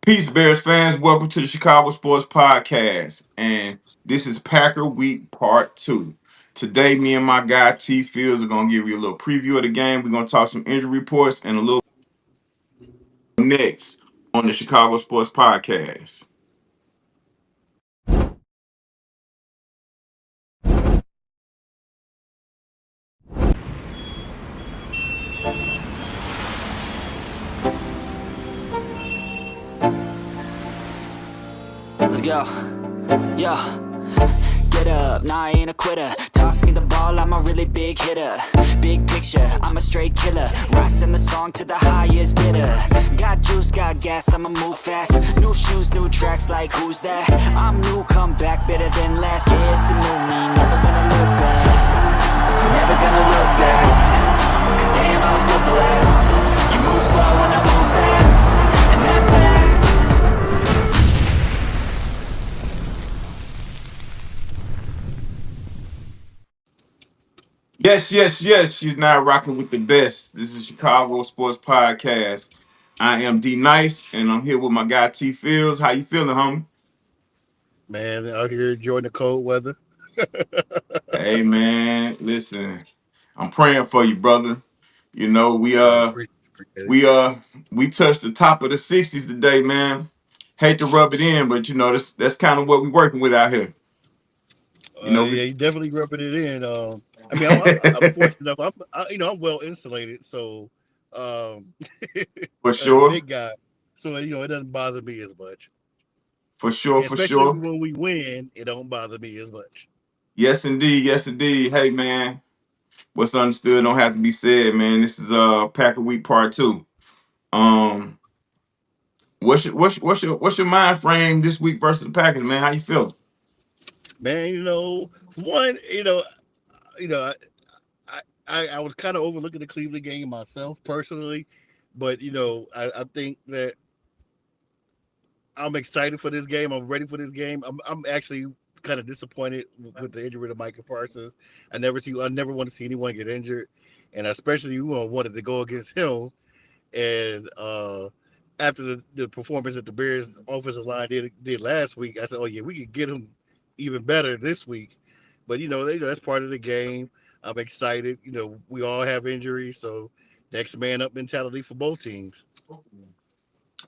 Peace, Bears fans. Welcome to the Chicago Sports Podcast. And this is Packer Week Part 2. Today, me and my guy T Fields are going to give you a little preview of the game. We're going to talk some injury reports and a little next on the Chicago Sports Podcast. Let's go. Yo. Get up, nah, I ain't a quitter. Toss me the ball, I'm a really big hitter. Big picture, I'm a straight killer. Rising the song to the highest bidder. Got juice, got gas, I'ma move fast. New shoes, new tracks, like who's that? I'm new, come back, better than last. Yeah, it's a new me, never gonna look back. Never gonna look back. Cause damn, I was built to last. You move slow and I move fast. And that's facts. Yes. You're now rocking with the best. This is Chicago Sports Podcast. I am D Nice, and I'm here with my guy T Fields. How you feeling, homie? Man, out here enjoying the cold weather. Hey, man, listen. I'm praying for you, brother. You know, we I uh appreciate it. We we touched the top of the 60s today, man. Hate to rub it in, but you know that's kind of what we're working with out here. You know, Yeah, you definitely rubbing it in. I'm fortunate enough. I'm well insulated, so um, for as a sure, big guy, so it doesn't bother me as much. for sure, And for especially sure. when we win, it don't bother me as much. Yes, indeed. Hey, man, what's understood don't have to be said, man. This is Packer Week Part 2. Um, what's your mind frame this week versus the Packers, man? How you feeling? Man, one, you know, I was kind of overlooking the Cleveland game myself personally, but I think that I'm excited for this game. I'm ready for this game. I'm actually kind of disappointed with the injury to Micah Parsons. I never want to see anyone get injured, and especially wanted to go against him. And after the performance that the Bears offensive line did last week, I said, oh yeah, we could get him even better this week. But that's part of the game. I'm excited. We all have injuries, so next man up mentality for both teams.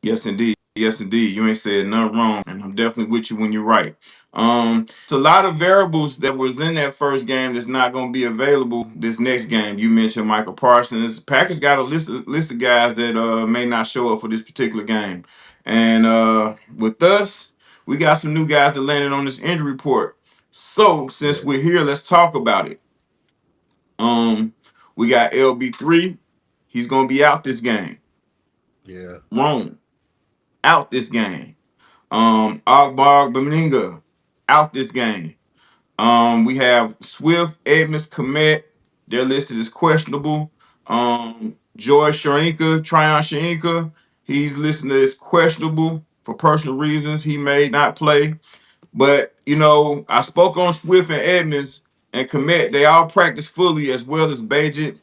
Yes, indeed. Yes, indeed. You ain't said nothing wrong, and I'm definitely with you when you're right. It's a lot of variables that was in that first game that's not going to be available this next game. You mentioned Michael Parsons. Packers got a list of guys that may not show up for this particular game, and with us, we got some new guys that landed on this injury report. So since Yeah, we're here, let's talk about it. We got LB3. He's going to be out this game. yeah. Rome out this game. Agbar Beninga out this game. We have Swift, Edmonds, Komet. They're listed as questionable. George Sharinka, Tryon Sharinka, he's listed as questionable for personal reasons. He may not play. But, I spoke on Swift and Edmonds and Komet. They all practice fully as well as Bajet,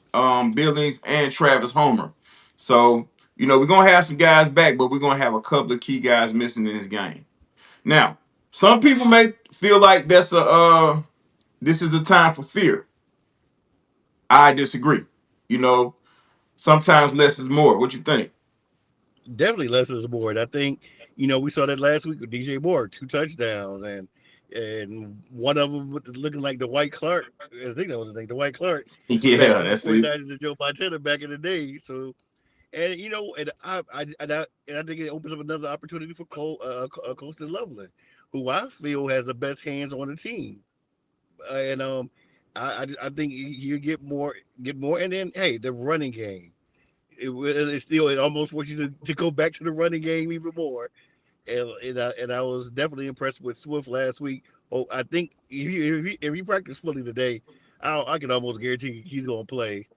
Billings, and Travis Homer. So, we're going to have some guys back, but we're going to have a couple of key guys missing in this game. Now, some people may feel like this is a time for fear. I disagree. You know, Sometimes less is more. What you think? Definitely less is more. And I think, we saw that last week with DJ Moore, 2 touchdowns, and one of them looking like the White Clark. I think that was his name, the White Clark, back Yeah, from the that's it. 49ers and Joe Montana back in the day. So, and and I think it opens up another opportunity for Colston Loveland, who I feel has the best hands on the team. And I think you get more, and then hey, the running game. It almost forced you to go back to the running game even more. And I was definitely impressed with Swift last week. Oh, I think if he practiced fully today, I can almost guarantee he's going to play,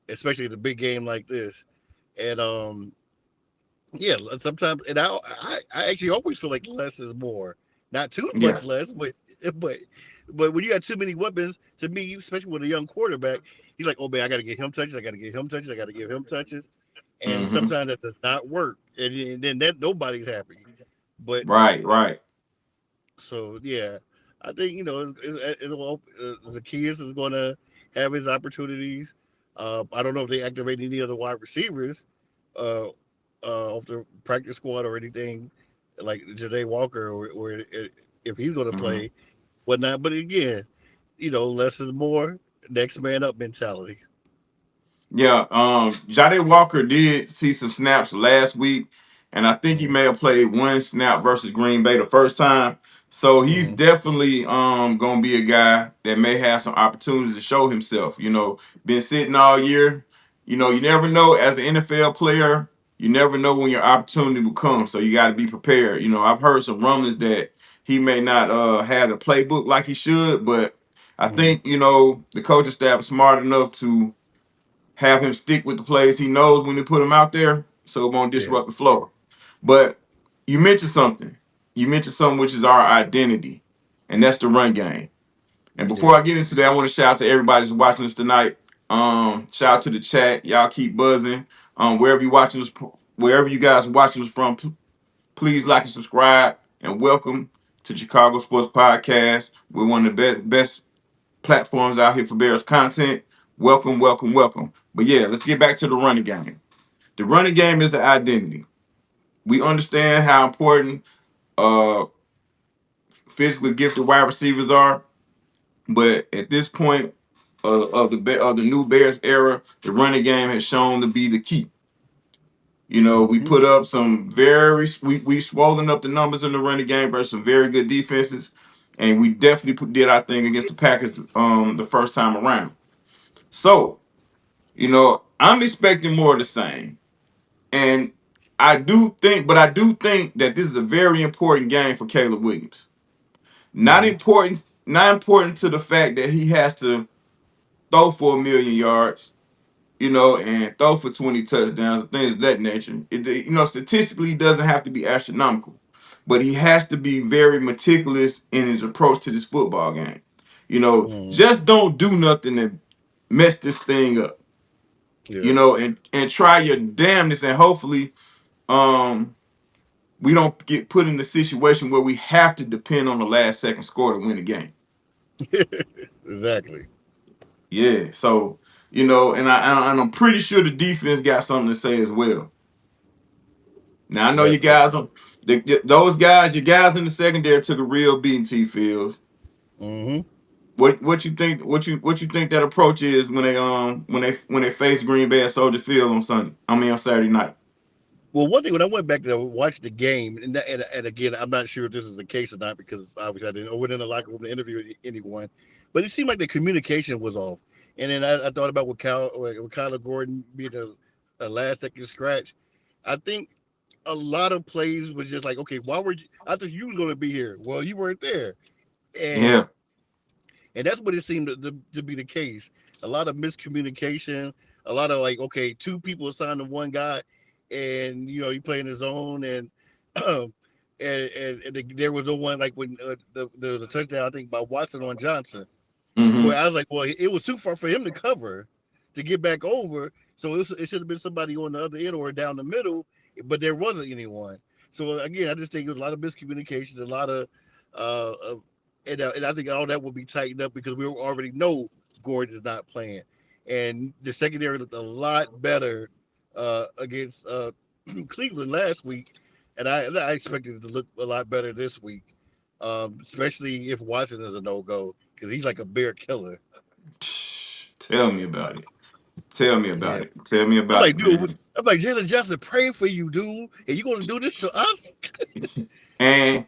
especially in a big game like this. And yeah, sometimes, and I actually always feel like less is more, not too Yeah. much less, but but when you got too many weapons, to me, especially with a young quarterback, he's like, oh man, I got to get him touches, I got to get him touches, I got to give him touches, and Mm-hmm. sometimes that does not work. and then that nobody's happy. But Right, right. so yeah, I think the kids is going to have his opportunities. I don't know if they activate any other wide receivers uh, off the practice squad or anything like Janae Walker or if he's going to Mm-hmm. play whatnot. But again, less is more. Next man up mentality. Yeah, Jade Walker did see some snaps last week, and I think he Mm-hmm. may have played one snap versus Green Bay the first time. So he's Mm-hmm. definitely gonna be a guy that may have some opportunities to show himself. Been sitting all year. You never know as an NFL player, you never know when your opportunity will come. So you gotta be prepared. I've heard some rumblings that he may not have the playbook like he should, but I Mm-hmm. think, the coaching staff is smart enough to have him stick with the plays he knows when they put him out there, so it won't Yeah. disrupt the flow. But you mentioned something. You mentioned something which is our identity, and that's the run game. And before Yeah. I get into that, I want to shout out to everybody that's watching us tonight. Shout out to the chat. Y'all keep buzzing. Wherever you watching us, wherever you guys are watching us from, please like and subscribe. And welcome to Chicago Sports Podcast. We're one of the best platforms out here for Bears content. Welcome, welcome, welcome. But yeah, let's get back to the running game. The running game is the identity. We understand how important uh physically gifted wide receivers are, but at this point of the new Bears era, the running game has shown to be the key. We Mm-hmm. put up some we swollen up the numbers in the running game versus some very good defenses, and we definitely did our thing against the Packers the first time around. So I'm expecting more of the same. And I do think that this is a very important game for Caleb Williams. Mm-hmm. Not important to the fact that he has to throw for 1,000,000 yards, and throw for 20 touchdowns and things of that nature. Statistically, he doesn't have to be astronomical, but he has to be very meticulous in his approach to this football game. Mm-hmm. Just don't do nothing to mess this thing up. Yeah. And try your damnedest, and hopefully, um, we don't get put in a situation where we have to depend on the last second score to win the game. Exactly. Yeah, so and I'm pretty sure the defense got something to say as well. Now I know you Definitely. guys, those guys, your guys in the secondary took a real beating. T Fields. Mm-hmm. What you think? What you think that approach is when they face Green Bay at Soldier Field on Sunday? I mean on Saturday night. Well, one thing when I went back to watch the game, and again, I'm not sure if this is the case or not because obviously I went in the locker room to interview anyone, but it seemed like the communication was off. And then I thought about with Kyler Gordon being a last second scratch. I think a lot of plays was just like, okay, why were you? I thought you was going to be here. Well, you weren't there, and Yeah. and that's what it seemed to be the case. A lot of miscommunication, a lot of like, okay, two people assigned to one guy, and you playing his own, and there was no one like when there was a touchdown I think by Watson on Johnson, Mm-hmm. where I was like, well, it was too far for him to cover to get back over, so it should have been somebody on the other end or down the middle, but there wasn't anyone. So again, I just think it was a lot of miscommunication, a lot of and I think all that will be tightened up because we already know Gordon is not playing, and the secondary looked a lot better against Cleveland last week, and I expected it to look a lot better this week, especially if Watson is a no go because he's like a bear killer. Tell me about it. Tell me Yeah, about it. Tell me I'm about like, it, dude, man. I'm like Jalen Johnson, praying for you, dude, and you gonna do this to us? And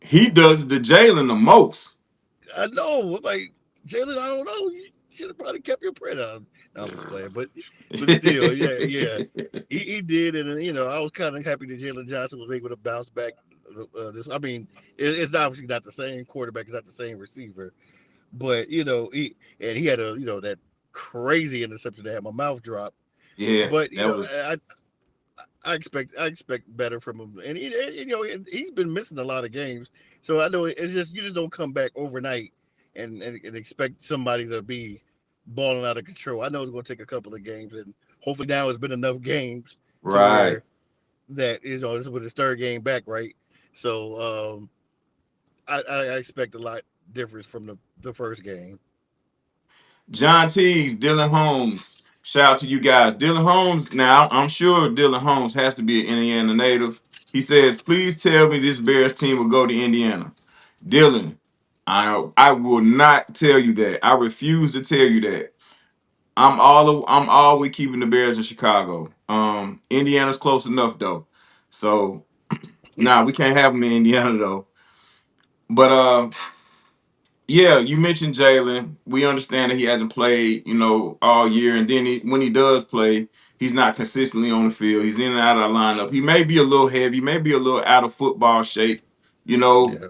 he does the Jalen the most. I know. I'm like, Jalen, I don't know. You should have probably kept your prayer down. No, I'm just playing, but still, yeah, yeah, he did, and I was kind of happy that Jalen Johnson was able to bounce back. This, I mean, it's obviously not the same quarterback, it's not the same receiver, but he had that crazy interception that had my mouth drop. Yeah, But that was I expect better from him, and he's been missing a lot of games, so I know it's just you just don't come back overnight and expect somebody to be balling out of control. I know it's going to take a couple of games, and hopefully now it's been enough games to right. where that this was his third game back, right? So I expect a lot difference from the first game. John Teagues, Dylan Holmes. Shout out to you guys. Dylan Holmes, now I'm sure Dylan Holmes has to be an Indiana native. He says, please tell me this Bears team will go to Indiana. Dylan, I will not tell you that. I refuse to tell you that. I'm always keeping the Bears in Chicago. Indiana's close enough though. So nah, we can't have them in Indiana though. But yeah, you mentioned Jalen. We understand that he hasn't played, all year. And then when he does play, he's not consistently on the field. He's in and out of the lineup. He may be a little heavy, maybe a little out of football shape. Yeah.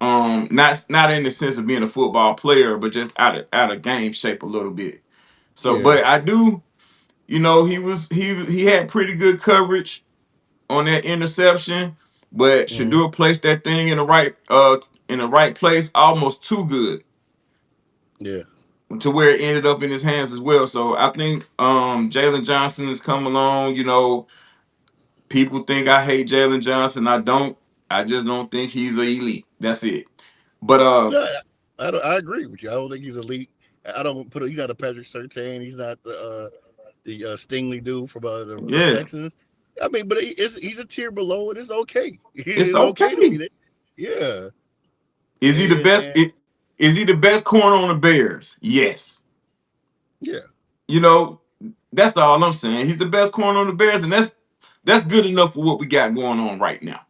Not in the sense of being a football player, but just out of game shape a little bit. So, Yeah. but I do, he had pretty good coverage on that interception, but Hmm. Shador placed that thing in the right place, almost too good Yeah. to where it ended up in his hands as well. So I think Jalen Johnson has come along. People think I hate Jalen Johnson. I don't. I just don't think he's an elite. That's it. But No, I agree with you. I don't think he's elite. I don't put. He's not a Patrick Surtain. He's not the Stingley dude from the yeah, Texans. I mean, but he's a tier below, and it's okay. it's It's okay to be okay. there. Yeah. Is he the best? And Is he the best corner on the Bears? Yes. yeah. You know, that's all I'm saying. He's the best corner on the Bears, and that's good enough for what we got going on right now.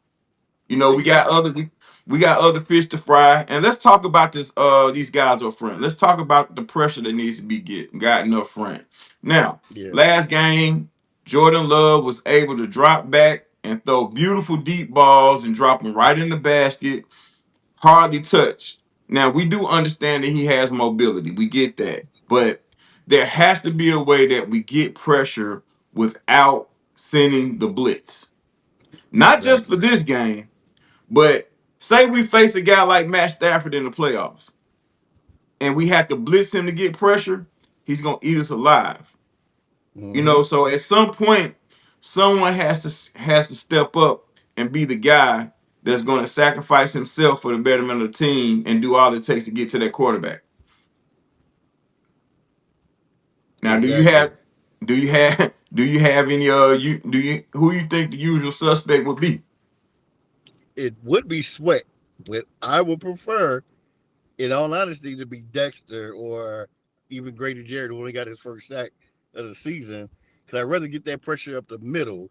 We got Exactly. we got other fish to fry. And let's talk about these guys up front. Let's talk about the pressure that needs to be gotten up front. Now, Yeah. last game, Jordan Love was able to drop back and throw beautiful deep balls and drop them right in the basket, hardly touched. Now, we do understand that he has mobility. We get that. But there has to be a way that we get pressure without sending the blitz. Not just for Exactly. this game, but say we face a guy like Matt Stafford in the playoffs and we have to blitz him to get pressure, he's gonna eat us alive. Hmm. So at some point, someone has to step up and be the guy that's going to sacrifice himself for the betterment of the team and do all it takes to get to that quarterback. Now, Exactly. do you have any you do you who you think the usual suspect would be? It would be Sweat, but I would prefer, in all honesty, to be Dexter or even Grady Jarrett, who only got his first sack of the season. Because I'd rather get that pressure up the middle.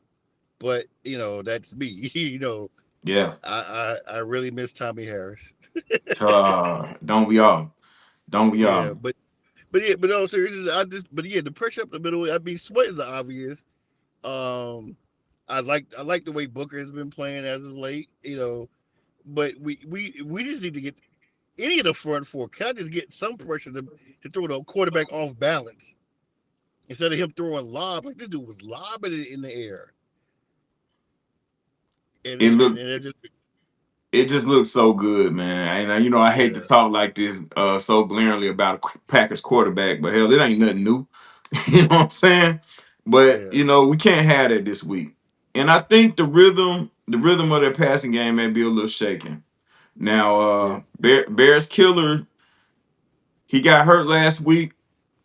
But that's me. Yeah, I really miss Tommy Harris. don't we all? Don't we Yeah, all? but no, seriously, but yeah, the pressure up the middle. I mean, Sweat is the obvious. Um, I like the way Booker has been playing as of late. But we just need to get any of the front four. Can I just get some pressure to throw the quarterback off balance instead of him throwing lob like this dude was lobbing it in the air, and It and, and look they're just it just looks so good, man. And I hate to yeah, talk like this so glaringly about a Packers quarterback, but hell, it ain't nothing new. You know what I'm saying? But yeah, we can't have that this week. And I think the rhythm of their passing game may be a little shaken. Now, yeah, Bears killer, he got hurt last week,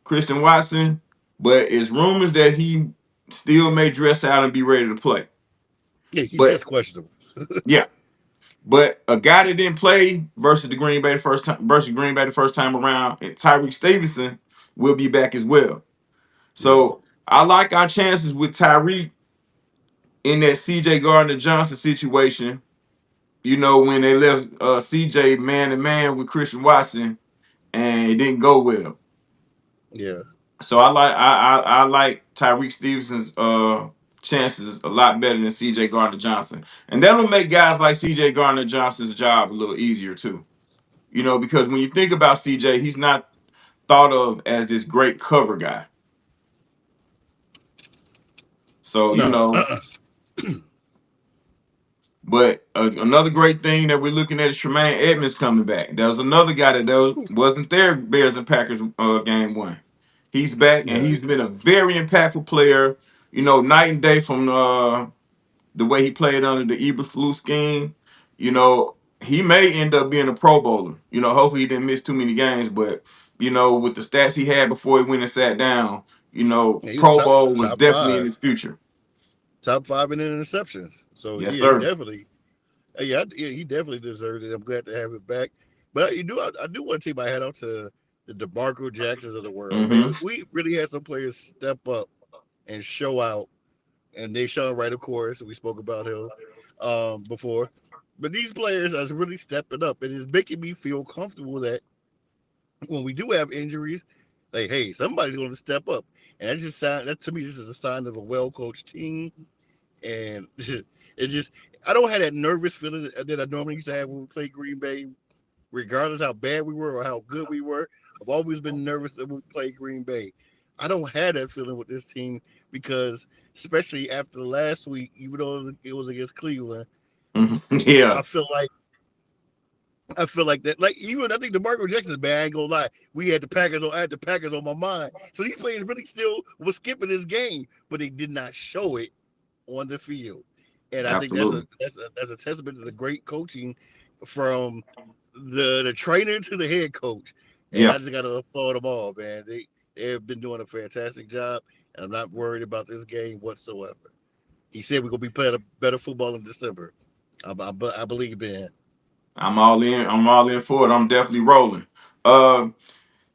Christian Watson, but it's rumors that he still may dress out and be ready to play. yeah. He's But just questionable. yeah, but a guy that didn't play versus Green Bay the first time around, and Tyreek Stevenson will be back as well. Yeah, So I like our chances with Tyreek in that CJ Gardner Johnson situation. When they left CJ man to man with Christian Watson and it didn't go well. yeah, So I like Tyreek Stevenson's chances a lot better than CJ Gardner Johnson. And that'll make guys like CJ Gardner Johnson's job a little easier too. Because when you think about CJ, he's not thought of as this great cover guy. So, no, but another great thing that we're looking at is Tremaine Edmonds coming back. That was another guy wasn't there Bears and Packers game one. He's back and yeah, he's been a very impactful player, night and day from the way he played under the Eberflus scheme, he may end up being a Pro Bowler. Hopefully he didn't miss too many games, but with the stats he had before he went and sat down, Yeah, he was Pro Bowl was top definitely in five, his future. top five in interceptions. So Yes, yeah, he sir. definitely, yeah, he definitely deserved it. I'm glad to have it back. But I do want to take my hat off to the DeMarco Jacksons of the world, man. Mm-hmm. We really had some players step up and show out, and they shone right, of course. We spoke about him before, but these players are really stepping up, and it's making me feel comfortable that when we do have injuries, like, hey, somebody's going to step up, and that to me, this is a sign of a well coached team, and it just I don't have that nervous feeling that I normally used to have when we played Green Bay, regardless how bad we were or how good we were. I've always been nervous that we play Green Bay. I don't have that feeling with this team because, especially after last week, even though it was against Cleveland, Yeah, I feel like that. Like even I think the Marco Jackson bad. I ain't gonna lie. I had the Packers on my mind. So these players really still were skipping this game, but they did not show it on the field. And I think absolutely. that's a testament to the great coaching from the trainer to the head coach. And Yeah, I just gotta applaud them all, man. They have been doing a fantastic job, and I'm not worried about this game whatsoever. He said we're gonna be playing a better football in December. I believe in. I'm all in. I'm all in for it. I'm definitely rolling. Uh,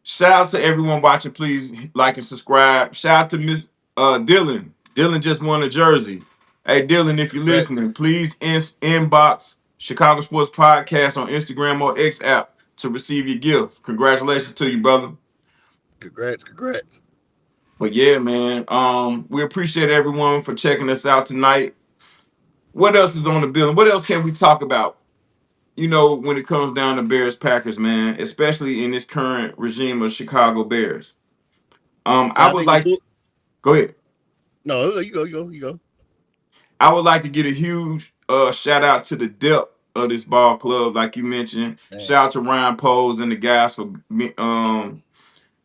Shout out to everyone watching. Please like and subscribe. Shout out to Miss Dylan. Dylan just won a jersey. Hey Dylan, if you're Congrats, listening, please inbox Chicago Sports Podcast on Instagram or X app to receive your gift. Congratulations to you, brother. congrats. But yeah, man. We appreciate everyone for checking us out tonight. What else is on the bill? What else can we talk about? When it comes down to Bears Packers, man, especially in this current regime of Chicago Bears. I Now I would think the like book. go ahead. No, you go. I would like to get a huge shout out to the depth of this ball club, like you mentioned. Man, Shout out to Ryan Poles and the guys for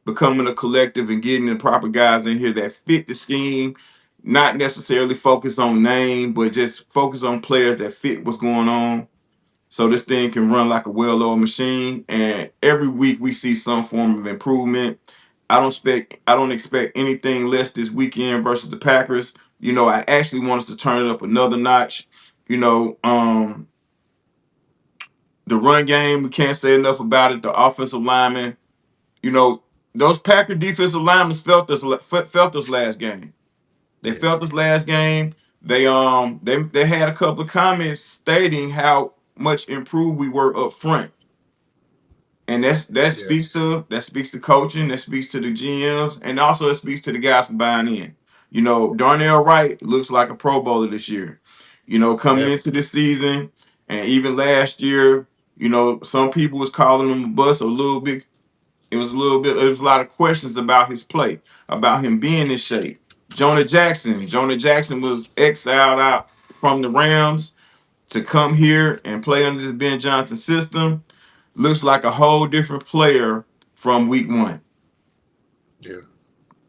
becoming a collective and getting the proper guys in here that fit the scheme. Not necessarily focus on name, but just focus on players that fit what's going on. So this thing can run like a well-oiled machine. And every week we see some form of improvement. I don't expect anything less this weekend versus the Packers. I actually want us to turn it up another notch. You know, um, the run game, we can't say enough about it. The offensive linemen, you know, those Packer defensive linemen felt us last game. They yeah, felt us last game. They had a couple of comments stating how much improved we were up front. And that yeah, speaks to coaching, that speaks to the GMs, and also it speaks to the guys for buying in. Darnell Wright looks like a Pro Bowler this year. Coming yeah. into this season and even last year, some people was calling him a bust a little bit. It was a lot of questions about his play, about him being in shape. Jonah Jackson was exiled out from the Rams to come here and play under this Ben Johnson system. Looks like a whole different player from week one. Yeah.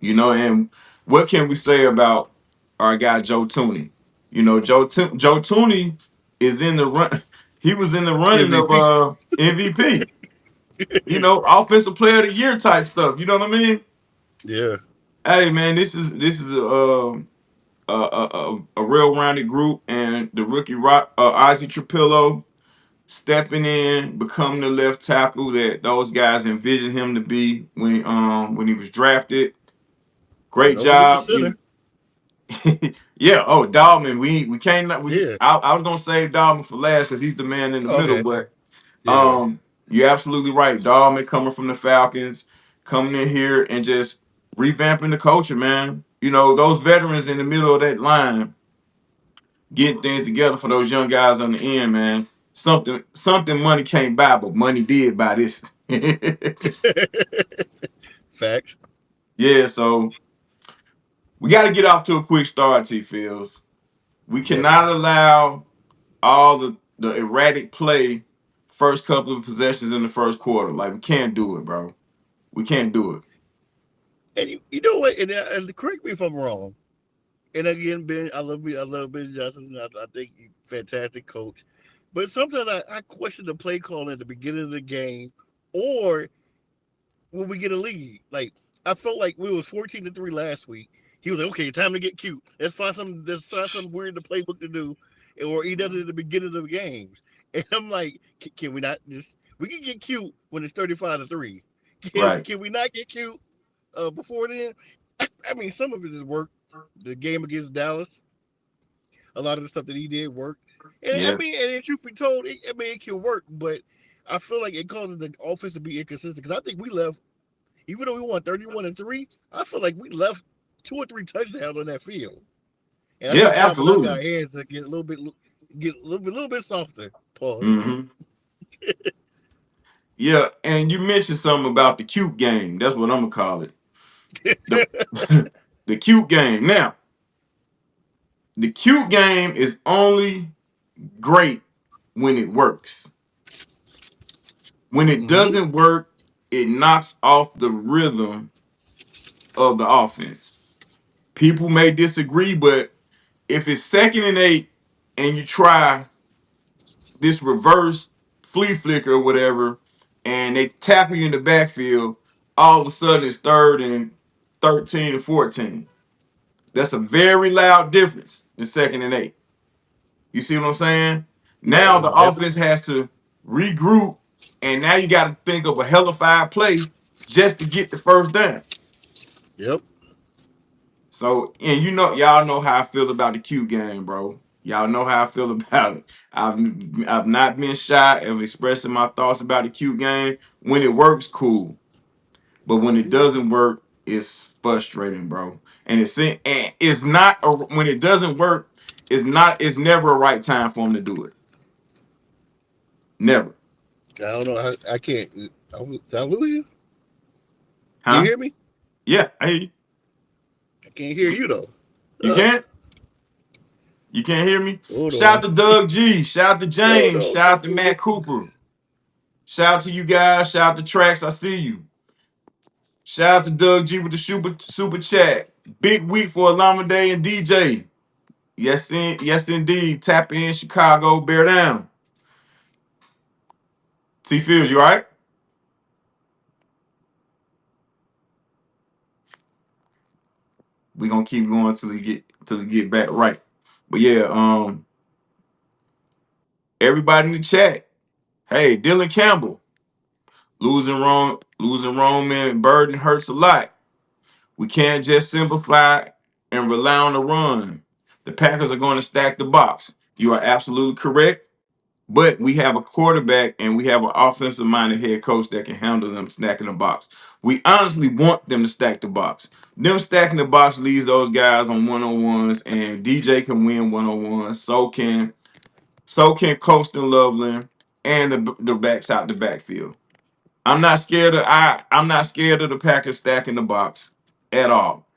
And what can we say about our guy Joe Tooney? Joe Tooney is in the run. He was in the running of MVP. MVP. Offensive player of the year type stuff. You know what I mean? Yeah. Hey man, this is a real rounded group, and the rookie Ozzie Trapillo stepping in, becoming the left tackle that those guys envisioned him to be when he was drafted. And Great don't forget the job. center. Yeah. Oh, Dogman. We can't. Yeah. I was gonna save Dogman for last because he's the man in the middle. Okay. But Yeah. you're absolutely right. Dogman coming from the Falcons, coming in here and just revamping the culture, man. Those veterans in the middle of that line getting things together for those young guys on the end, man. Something money can't buy, but money did buy this. Facts. Yeah, so we got to get off to a quick start, T Fields. We cannot Definitely. allow all the erratic play first couple of possessions in the first quarter. Like we can't do it, bro. We can't do it. And you know what? And correct me if I'm wrong. And again, Ben, I love Ben Johnson. I think he's a fantastic coach. But sometimes I question the play call at the beginning of the game, or when we get a lead. Like I felt like we was 14-3 last week. He was like, okay, time to get cute. Let's find something weird in the playbook to do, or he does it at the beginning of the games. And I'm like, can we not just we can get cute when it's 35-3. Right. Can we not get cute before then? I mean, some of it has worked. The game against Dallas, a lot of the stuff that he did worked. And I Yeah. mean, and truth be told, it can work, but I feel like it causes the offense to be inconsistent because I think we left, even though we won 31-3, I feel like we left 2 or 3 touchdowns on that field. And I Yeah, think it's time for our absolutely. guys' hands to get a little bit softer. Pause. Hmm. Yeah, and you mentioned something about the cute game. That's what I'm gonna call it. The the cute game. Now, the cute game is only great when it works. When it Mm-hmm. doesn't work, it knocks off the rhythm of the offense. People may disagree, but if it's 2nd and 8 and you try this reverse flea flicker or whatever, and they tackle you in the backfield, all of a sudden it's 3rd and 13 and 14. That's a very loud difference in 2nd and 8. You see what I'm saying? Now the Oh, offense has to regroup, and now you got to think of a hellified play just to get the first down. yep. So, and y'all know how I feel about the Q game, bro. Y'all know how I feel about it. I've not been shy of expressing my thoughts about the Q game. When it works, cool. But when it doesn't work, it's frustrating, bro. And it's not when it doesn't work, it's never a right time for them to do it. Never. I don't know. I can't. Did I lose you? Can you Huh? hear me? Yeah, I hear you. I can't hear you though. You can't? You can't hear me? Hold Shout on. out to Doug G. Shout out to No, James. no. Shout out to Matt Cooper. Shout out to you guys. Shout out to Tracks. I see you. Shout out to Doug G with the super chat. Big week for Alama Day and DJ. Yes, indeed. Tap in Chicago. Bear down. T Fields, you all right? We gonna keep going till we get back right. But yeah, everybody in the chat. Hey, Dylan Campbell. Losing Roman Burden hurts a lot. We can't just simplify and rely on the run. The Packers are going to stack the box. You are absolutely correct. But we have a quarterback and we have an offensive minded head coach that can handle them stacking the box. We honestly want them to stack the box. Them stacking the box leaves those guys on one-on-ones, and DJ can win one-on-ones. So can Colston Loveland and the backs out the backfield. I'm not scared of the Packers stacking the box at all.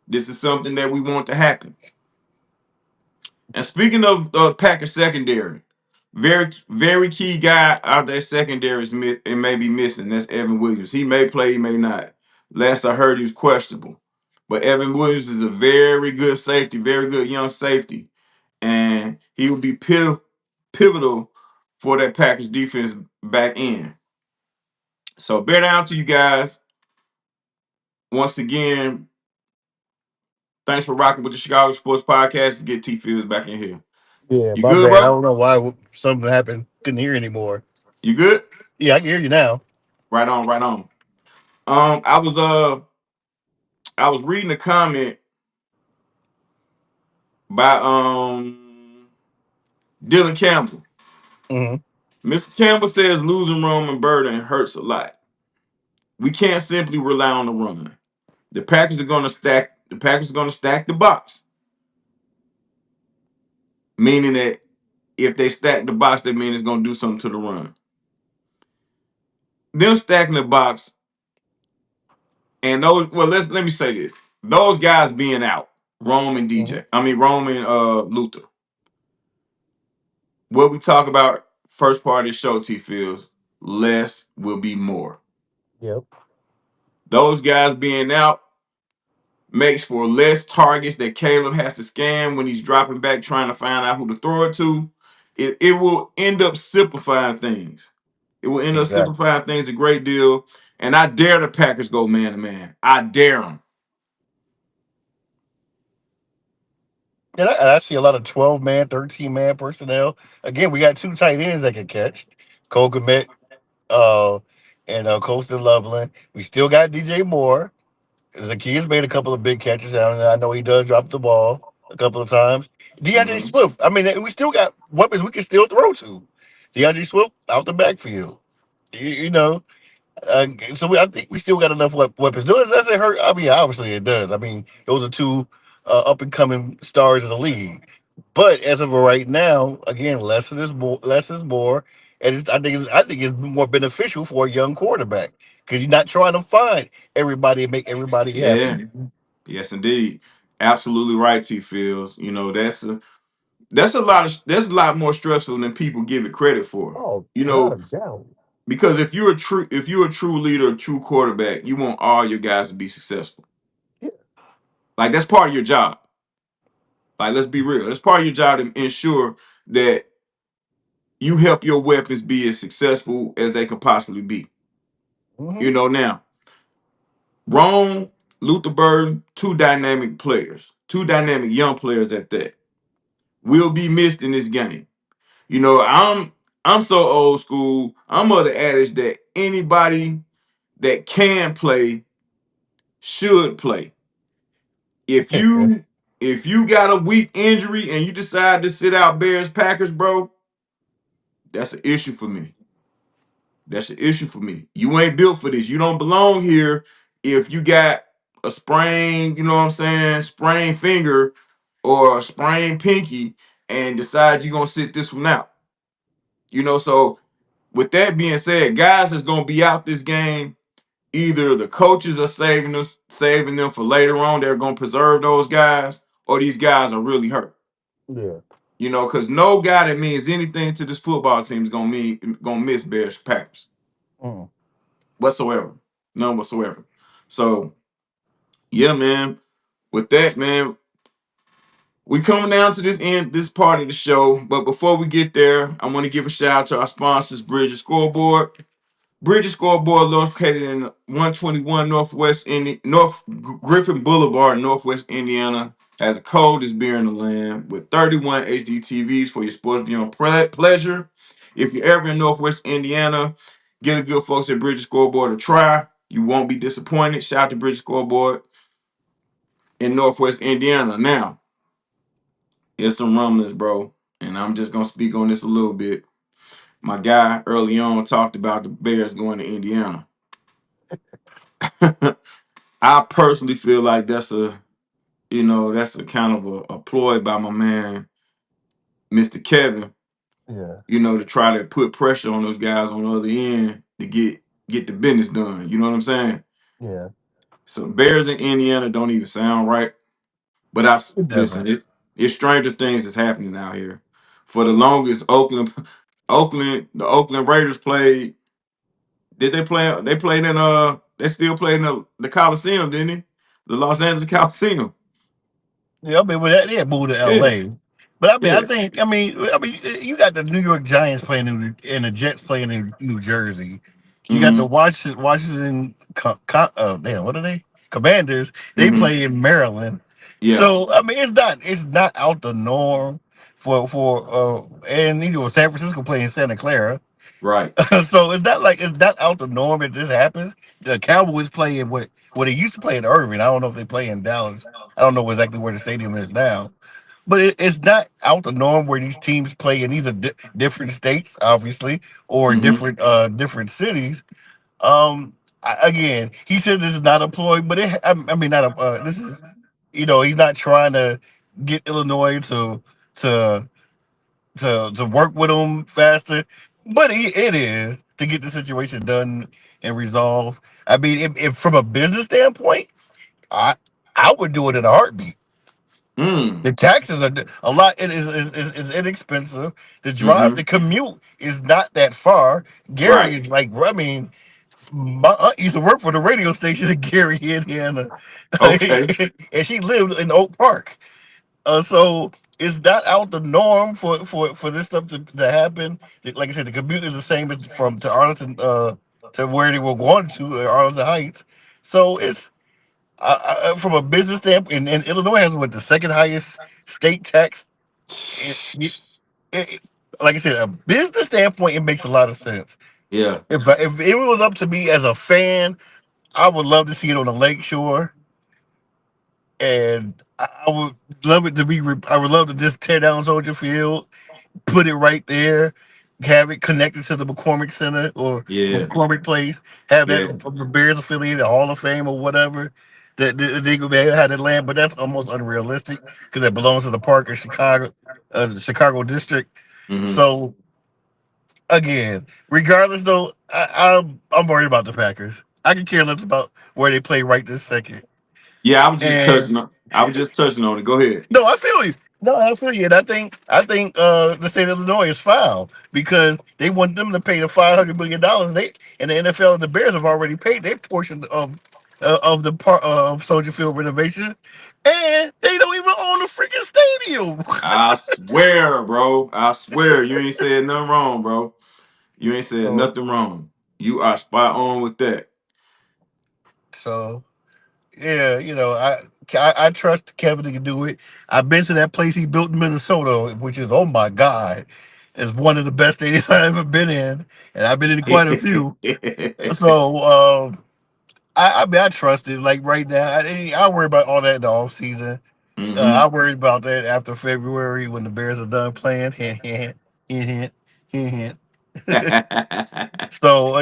This is something that we want to happen. And speaking of Packers secondary, very key guy out there secondary it may be missing. That's Evan Williams. He may play, he may not. Last I heard, he was questionable. But Evan Williams is a very good safety, very good young safety, and he will be pivotal for that Packers defense back end. So bear down to you guys. Once again, thanks for rocking with the Chicago Sports Podcast to get T Fields back in here. Yeah, You my good, bad. I bro? don't know why something happened. Couldn't hear anymore. You good? Yeah, I can hear you now. Right on, right on. Um, I was uh I was reading a comment by Dylan Campbell. Hmm. Mr. Campbell says losing Roman Burden hurts a lot. We can't simply rely on the run. The Packers are gonna stack the box. Meaning that if they stack the box, that means it's gonna do something to the run. Them stacking the box and those let me say this. Those guys being out, Rome and Hmm. DJ. I mean Rome and Luther. What we talk about first part of the show, T Fields, less will be more. Yep. Those guys being out makes for less targets that Caleb has to scan when he's dropping back trying to find out who to throw it to. It will end up simplifying things. It will end up Exactly. simplifying things a great deal. And I dare the Packers go man to man. I dare them. And I see a lot of 12-man, 13-man personnel. Again, we got two tight ends that can catch. Cole Kmet, uh, and Colston Loveland. We still got DJ Moore. Zacchaeus made a couple of big catches. I know he does drop the ball a couple of times. DeAndre Mm-hmm. Swift. I mean, we still got weapons we can still throw to. DeAndre Swift out the backfield. You know, so I think we still got enough weapons. Does it hurt? I mean, obviously it does. I mean, those are two up and coming stars of the league. But as of right now, again, less is more. Less is more, and I think it's more beneficial for a young quarterback because you're not trying to find everybody and make everybody Yeah. happy. Yes, indeed. Absolutely right, T Fields. You know, that's a lot more stressful than people give it credit for. Oh, You without know, a doubt. because if you're a true leader, a true quarterback, you want all your guys to be successful. Yeah. Like that's part of your job. Like let's be real. That's part of your job to ensure that you help your weapons be as successful as they could possibly be. Hmm. You know, now, Rome, Luther Burden, two dynamic players, two dynamic young players at that, will be missed in this game. You know, I'm so old school. I'm of the adage that anybody that can play should play. If you if you got a weak injury and you decide to sit out Bears Packers, bro, that's an issue for me. That's an issue for me. You ain't built for this. You don't belong here if you got a sprain, you know what I'm saying, sprained finger or a sprained pinky and decide you're gonna sit this one out. You know, so with that being said, guys that's gonna be out this game, either the coaches are saving them for later on, they're gonna preserve those guys, or these guys are really hurt. Yeah. You know, because no guy that means anything to this football team is gonna miss Bears Packers Mm. whatsoever. None whatsoever. So yeah, man. With that, man, we coming down to this part of the show. But before we get there, I want to give a shout out to our sponsors, Bridges Scoreboard. Bridges Scoreboard located in 121 North Griffin Boulevard, Northwest Indiana, has a coldest beer in the land with 31 HD TVs for your sports viewing pleasure. If you're ever in Northwest Indiana, give the good folks at Bridges Scoreboard a try. You won't be disappointed. Shout out to Bridges Scoreboard in Northwest Indiana. Now, it's some rumblings, bro, and I'm just gonna speak on this a little bit. My guy early on talked about the Bears going to Indiana. I personally feel like that's a kind of a ploy by my man, Mr. Kevin, Yeah. to try to put pressure on those guys on the other end to get the business done. You know what I'm saying? Yeah. So Bears in Indiana don't even sound right. But It listen, doesn't. it's stranger things that's happening out here. For the longest, the Oakland Raiders played. Did they play? They played in they still played in the Coliseum, didn't they? The Los Angeles Coliseum. Yeah, I mean, with that, yeah, moved to Yeah, L.A. But I mean, yeah. you got the New York Giants playing and the Jets playing in New Jersey. You got the Mm-hmm. Washington, damn, what are they? Commanders. They Mm-hmm. play in Maryland. Yeah. So I mean, it's not out the norm and San Francisco playing Santa Clara. Right. So it's not out the norm if this happens. The Cowboys play in what they used to play in Irving. I don't know if they play in Dallas. I don't know exactly where the stadium is now. But it's not out the norm where these teams play in either different states, obviously, or Mm-hmm. different cities. Again, he said this is not a ploy, but I mean, not a this is, he's not trying to get Illinois to to work with them faster, but it is to get the situation done and resolved. I mean, if from a business standpoint, I I would do it in a heartbeat. Mm. The taxes are a lot. It is inexpensive. The drive, Mm-hmm. the commute is not that far. Gary Right. is like, I mean, My aunt used to work for the radio station in Gary, Indiana, Okay. and she lived in Oak Park. So it's not out the norm for this stuff to happen. Like I said, the commute is the same as from to Arlington to where they were going to Arlington Heights. So it's from a business standpoint, and Illinois has what the second highest state tax. It, like I said, a business standpoint, it makes a lot of sense. Yeah. If it was up to me as a fan, I would love to see it on the lakeshore, and I would love it to be. I would love to just tear down Soldier Field, put it right there, have it connected to the McCormick Center or Yeah. McCormick Place, have Yeah. that from the Bears affiliated Hall of Fame or whatever. That they could have that land, but that's almost unrealistic because that belongs to the park in Chicago, the Chicago district. Hmm. So again, regardless though, I'm worried about the Packers. I can care less about where they play right this second. Yeah, I was just And touching on. I was just touching on it. Go ahead. no, I feel you. No, I feel you. And I think the state of Illinois is foul because they want them to pay the $500 million. They and the NFL and the Bears have already paid their portion of the part of Soldier Field renovation, and they don't even own the freaking stadium. I swear, bro. I swear, you ain't said nothing wrong, bro. You ain't said so, nothing wrong. You are spot on with that. so yeah, I trust Kevin to do it. I've been to that place he built in Minnesota, which is oh my god, is one of the best stadiums I've ever been in, and I've been in quite a few. So I mean I trust it. Like right now, I worry about all that in the off season. Hmm. I worry about that after February when the Bears are done playing. Hint, hint, hint, hint, hint, hint. So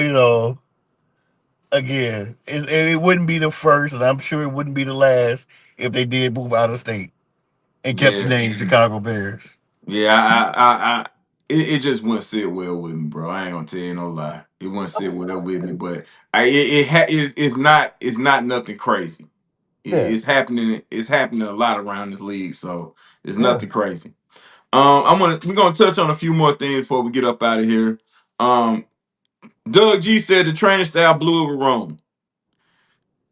again, it wouldn't be the first, and I'm sure it wouldn't be the last if they did move out of state and kept the Yeah. name Chicago Bears. Yeah, it just wouldn't sit well with me, bro. I ain't gonna tell you no lie. It wouldn't sit well with me, but it's not nothing crazy. Yeah, It's happening a lot around this league, so it's yeah. nothing crazy. We're gonna touch on a few more things before we get up out of here. Um, Doug G said the training staff blew it wrong.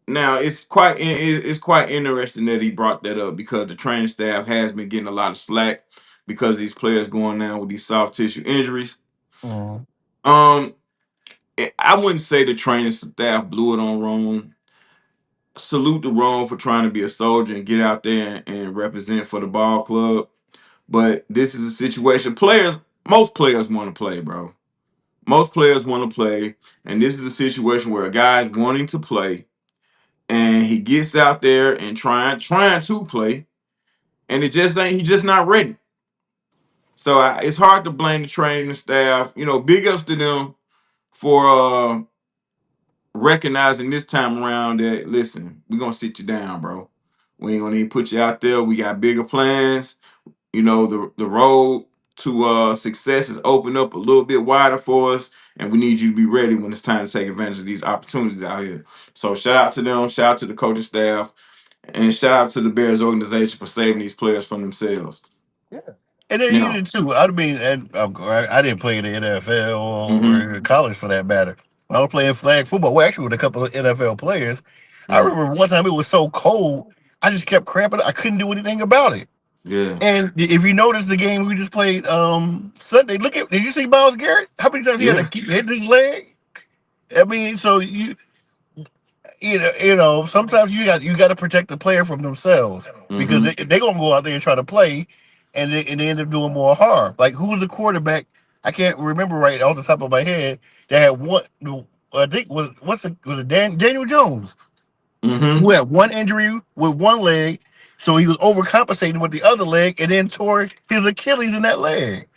Now it's quite interesting that he brought that up because the training staff has been getting a lot of slack because these players going down with these soft tissue injuries. Mhm. Um, I wouldn't say the training staff blew it on Rome. Salute to Rome for trying to be a soldier and get out there and represent for the ball club. But this is a situation. Most players want to play, bro. Most players want to play, and this is a situation where a guy's wanting to play, and he gets out there and trying to play, and it just ain't. He's just not ready. So it's hard to blame the training staff. Big ups to them for recognizing this time around that listen, we're gonna sit you down, bro. We ain't gonna even put you out there. We got bigger plans. The road to success is opened up a little bit wider for us, and we need you to be ready when it's time to take advantage of these opportunities out here. So shout out to them, shout out to the coaching staff, and shout out to the Bears organization for saving these players from themselves. Yeah. And then you Now, did too. I mean, I didn't play in the NFL mm-hmm, or in college for that matter. When I was playing flag football, well, actually with a couple of NFL players, I mm, remember one time it was so cold, I just kept cramping. I couldn't do anything about it. yeah, And if you notice the game we just played Sunday, did you see Miles Garrett? How many times he had to yeah, keep hitting his leg? I mean, so sometimes you got to protect the player from themselves because mm-hmm, they gonna go out there and try to play, and they end up doing more harm. Like who was the quarterback? I can't remember right off the top of my head. That had one. I think was it Daniel Jones mm-hmm. who had one injury with one leg, so he was overcompensating with the other leg, and then tore his Achilles in that leg.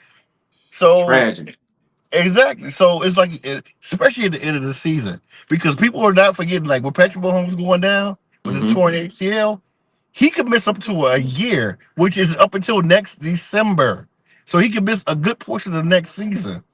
So Tragic. exactly. So it's like, especially at the end of the season, because people are not forgetting, like when Patrick Mahomes going down with his Mm-hmm. torn ACL, he could miss up to a year, which is up until next December. So he could miss a good portion of the next season.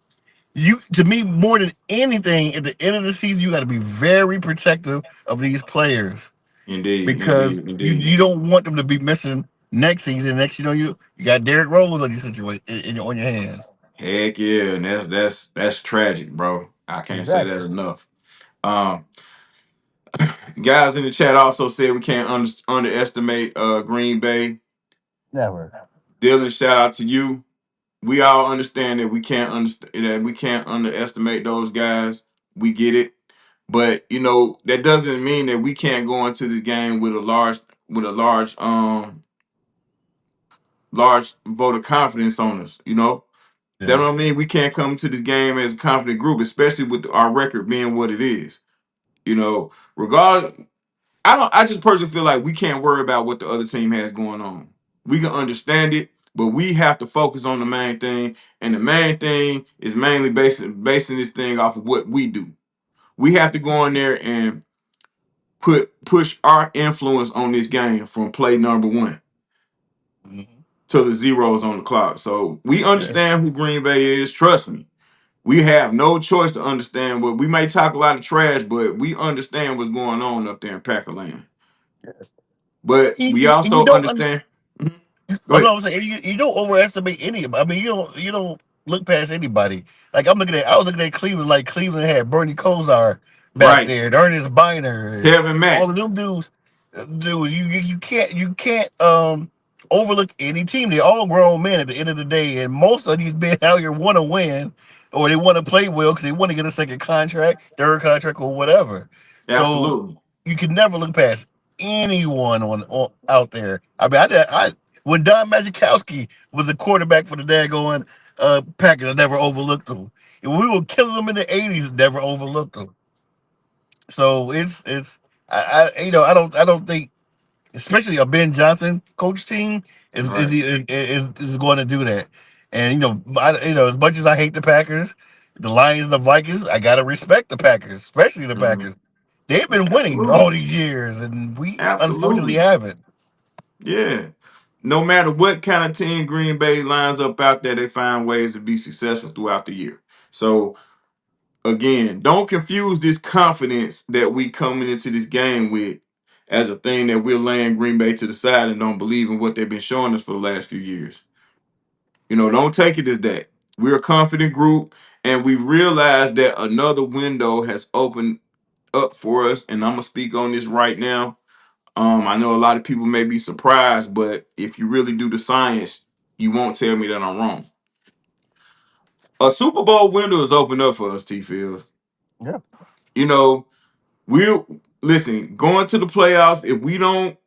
To me, more than anything, at the end of the season, you got to be very protective of these players Indeed, because indeed, you, indeed. you don't want them to be missing next season. Next, you got Derrick Rose on your situation on your hands. Heck yeah, and that's tragic, bro. I can't say that Exactly. enough. Um, Guys in the chat also said we can't underestimate Green Bay. Never. Dylan, shout out to you. We all understand that we can't underestimate those guys. We get it. But that doesn't mean that we can't go into this game with a large vote of confidence on us. That Yeah. don't mean we can't come to this game as a confident group, especially with our record being what it is. Regardless, I just personally feel like we can't worry about what the other team has going on. We can understand it, but we have to focus on the main thing, and the main thing is mainly basing this thing off of what we do. We have to go in there and push our influence on this game from play number one Mhm. to the zeros on the clock. So we Yeah. understand who Green Bay is. Trust me. We have no choice to understand what we may talk a lot of trash, but we understand what's going on up there in Packerland. But we And you also don't understand. Mhm. Go Oh ahead. no, I'm saying you don't overestimate any. I mean, you don't look past anybody. Like I was looking at Cleveland. Like Cleveland had Bernie Kosar back Right. there, and Ernest Biner, and Kevin all Mack. of them dudes. Dude, you can't overlook any team. They're all grown men at the end of the day, and most of these men out here want to win, or they want to play well because they want to get a second contract, third contract, or whatever. So Absolutely. you can never look past anyone on out there. I mean, I when Don Majkowski was the quarterback for the daggone Packers, I never overlooked him. And when we were killing them in the '80s, never overlooked them. So it's I don't think, especially a Ben Johnson coach team Right. is going to do that. And as much as I hate the Packers, the Lions, the Vikings, I gotta respect the Packers, especially the Mhm. Packers. They've been winning Absolutely. all these years, and we unfortunately Absolutely. haven't. Yeah. No matter what kind of team Green Bay lines up out there, they find ways to be successful throughout the year. So again, don't confuse this confidence that we coming into this game with as a thing that we're laying Green Bay to the side and don't believe in what they've been showing us for the last few years. Don't take it as that. We're a confident group, and we realize that another window has opened up for us. And I'm gonna speak on this right now. I know a lot of people may be surprised, but if you really do the science, you won't tell me that I'm wrong. A Super Bowl window is opened up for us, T Fields. Yeah, You know, we're listen, going to the playoffs, if we don't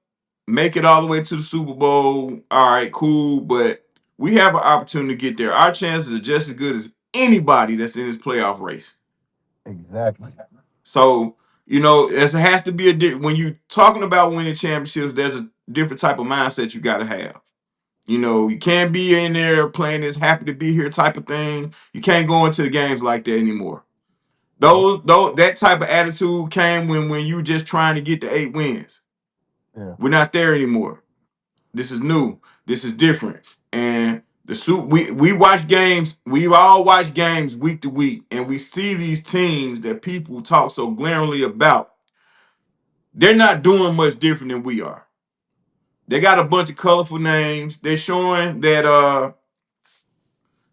make it all the way to the Super Bowl, all right, cool, but we have an opportunity to get there. Our chances are just as good as anybody that's in this playoff race. exactly. So, it has to be when you're talking about winning championships, there's a different type of mindset you got to have. You can't be in there playing this happy to be here type of thing. You can't go into the games like that anymore. Nope. Those that type of attitude came when you just trying to get the 8 wins. Yeah. We're not there anymore. This is new. This is different. And we watch games. We all watch games week to week, and we see these teams that people talk so glaringly about. They're not doing much different than we are. They got a bunch of colorful names. They're showing that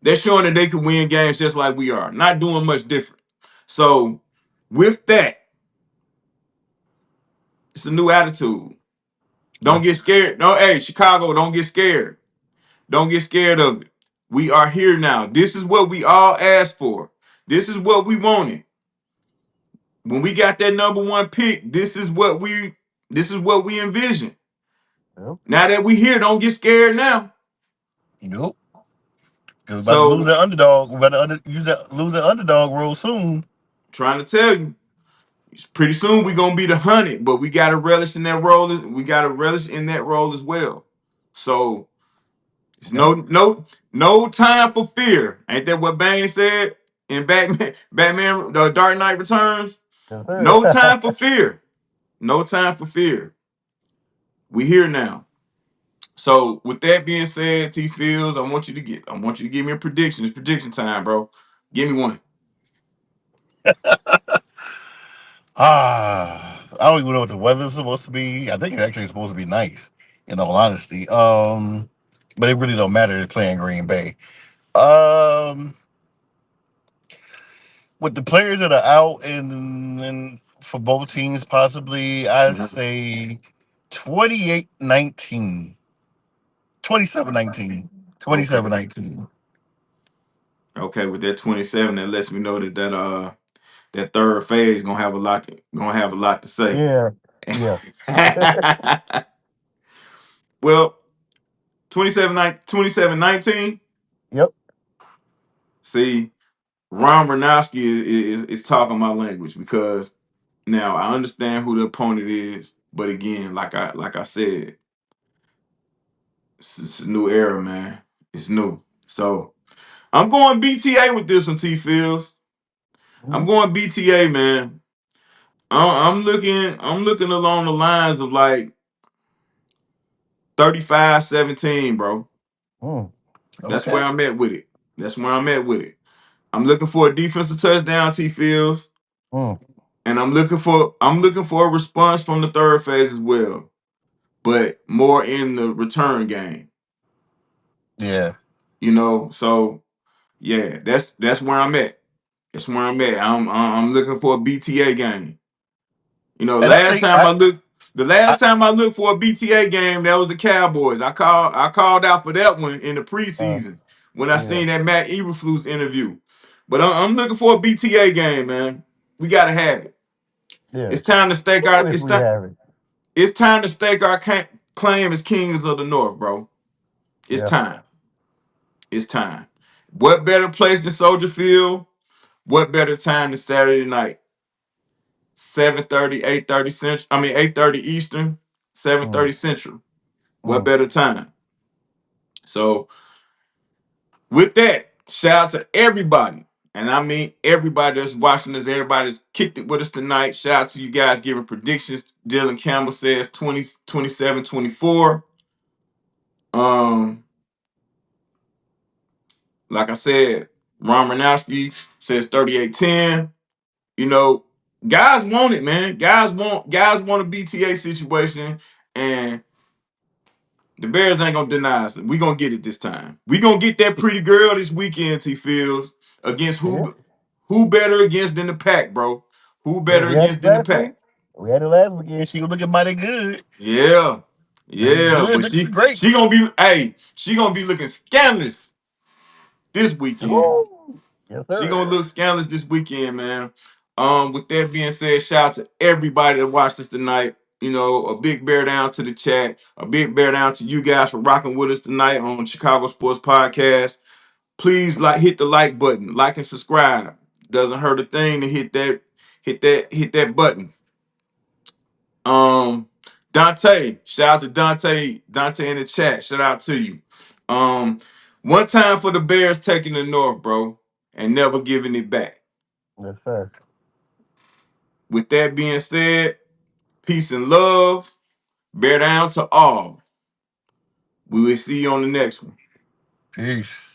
they can win games just like we are. Not doing much different. So with that, it's a new attitude. Don't Yeah. get scared. No, hey, Chicago, don't get scared. Don't get scared of it. We are here now. This is what we all asked for. This is what we wanted. When we got that number one pick, this is what we envisioned. Yep. Now that we here, don't get scared now. Nope. Because we're about to lose So the underdog. We're about to lose the underdog role soon. trying to tell you, pretty soon we're gonna be the hunted, but we gotta relish in that role. We gotta relish in that role as well. So it's Yep. no time for fear. Ain't that what Bane said in Batman, the Dark Knight Returns? Yes, sir. No time for fear. No time for fear. We here now. So with that being said, T Fields, I want you to give me a prediction. It's prediction time, bro. Give me one. I don't even know what the weather's supposed to be. I think it's actually supposed to be nice, in all honesty. But it really don't matter. They're playing Green Bay. Um, with the players that are out and for both teams possibly, I'd Mhm. say 28-19. 27-19. Okay. 27-19. Okay, with that 27, that lets me know that third phase gonna have a lot to say. Yeah. Yeah. Well, 27-19. Yep. See, Ron Ranowski is talking my language because now I understand who the opponent is, but again, like I said, it's a new era, man. It's new. So I'm going BTA with this one, T Fields. I'm Mm, going BTA, man. I'm looking along the lines of like 35-17, bro. mm. That's Okay. where I'm at with it. That's where I'm at with it. I'm looking for a defensive touchdown, T Fields, Mm. and I'm looking for a response from the third phase as well, but more in the return game. Yeah. So yeah, that's where I'm at. That's where I'm at. I'm looking for a BTA game. And I think The I last time I looked for a BTA game, that was the Cowboys. I called out for that one in the uh, preseason when I yeah. seen that Matt Eberflus interview. But I'm looking for a BTA game, man. We gotta have it. Yeah. It's time to stake Ooh, our if we have it. it's time to stake our claim as kings of the North, bro. It's Yeah. time. It's time. What better place than Soldier Field? What better time than Saturday night? 7:30, 8:30 Central. I mean 8:30 Eastern, Mm, 7:30 Central. What mm. better time? So with that, shout out to everybody. And I mean everybody that's watching us, everybody that's kicked it with us tonight. Shout out to you guys giving predictions. Dylan Campbell says 20, 27, 24. Um, like I said, Ron Ranowski says 38-10. You know, guys want it, man. Guys want a BTA situation, and the Bears ain't gonna deny us. We gonna get it this time. We gonna get that pretty girl this weekend, T Fields. Against Yeah. who better against than the pack, bro? Who Yeah. better We had against it than the last week. pack? We had it last week. Yeah, she was looking mighty good. Yeah. Looking Yeah. good. But Looking she great. she gonna be she gonna be looking scandalous this weekend. Woo. Yes, She sir. gonna look scandalous this weekend, man. With that being said, shout out to everybody that watched us tonight. A big bear down to the chat. A big bear down to you guys for rocking with us tonight on Chicago Sports Podcast. Please hit the like button, like and subscribe. Doesn't hurt a thing to hit that button. Um, Dante, shout out to Dante in the chat. Shout out to you. Um, One time for the Bears taking the North, bro, and never giving it back. Yes, sir. With that being said, peace and love. Bear down to all. We will see you on the next one. Peace.